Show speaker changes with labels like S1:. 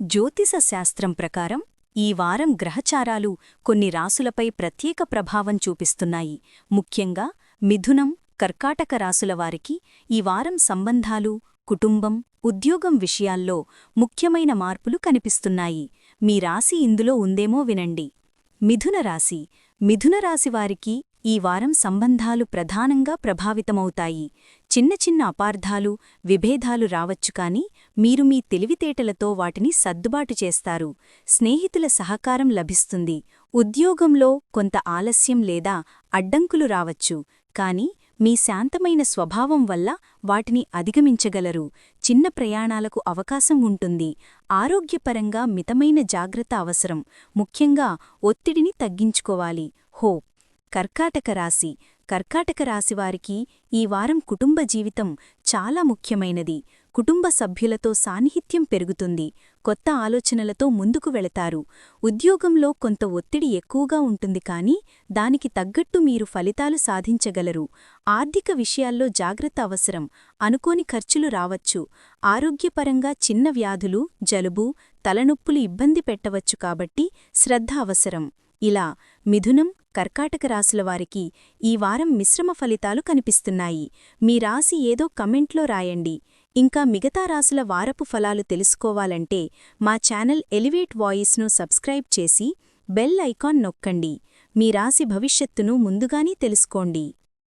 S1: జ్యోతిష శాస్త్రం ప్రకారం ఈ వారం గ్రహచారాలు కొన్ని రాసులపై ప్రత్యేక ప్రభావం చూపిస్తున్నాయి. ముఖ్యంగా మిథునం, కర్కాటక రాసుల వారికి ఈ వారం సంబంధాలు, కుటుంబం, ఉద్యోగం విషయాల్లో ముఖ్యమైన మార్పులు కనిపిస్తున్నాయి. మీ రాశి ఇందులో ఉందేమో వినండి. మిథున రాశి. మిథున రాశివారికి ఈ వారం సంబంధాలు ప్రధానంగా ప్రభావితమవుతాయి. చిన్న చిన్న అపార్థాలు, విభేదాలు రావచ్చు కానీ మీరు మీ తెలివితేటలతో వాటిని సర్దుబాటు చేస్తారు. స్నేహితుల సహకారం లభిస్తుంది. ఉద్యోగంలో కొంత ఆలస్యం లేదా అడ్డంకులు రావచ్చు, కానీ మీ శాంతమైన స్వభావం వల్ల వాటిని అధిగమించగలరు. చిన్న ప్రయాణాలకు అవకాశం ఉంటుంది. ఆరోగ్యపరంగా మితమైన జాగ్రత్త అవసరం. ముఖ్యంగా ఒత్తిడిని తగ్గించుకోవాలి. కర్కాటక రాశి. కర్కాటక రాశివారికి ఈ వారం కుటుంబ జీవితం చాలా ముఖ్యమైనది. కుటుంబ సభ్యులతో సాన్నిహిత్యం పెరుగుతుంది. కొత్త ఆలోచనలతో ముందుకు వెళతారు. ఉద్యోగంలో కొంత ఒత్తిడి ఎక్కువగా ఉంటుంది కానీ దానికి తగ్గట్టు మీరు ఫలితాలు సాధించగలరు. ఆర్థిక విషయాల్లో జాగ్రత్త అవసరం. అనుకోని ఖర్చులు రావచ్చు. ఆరోగ్యపరంగా చిన్న వ్యాధులు, జలుబు, తలనొప్పులు ఇబ్బంది పెట్టవచ్చు కాబట్టి శ్రద్ధ అవసరం. ఇలా మిథునం, కర్కాటక రాశులవారికి ఈ వారం మిశ్రమ ఫలితాలు కనిపిస్తున్నాయి. మీ రాశి ఏదో కమెంట్లో రాయండి. ఇంకా మిగతా రాశుల వారపు ఫలాలు తెలుసుకోవాలంటే మా ఛానల్ ఎలివేట్ వాయిస్ను సబ్స్క్రైబ్ చేసి బెల్ ఐకాన్ నొక్కండి. మీ రాశి భవిష్యత్తును ముందుగానే తెలుసుకోండి.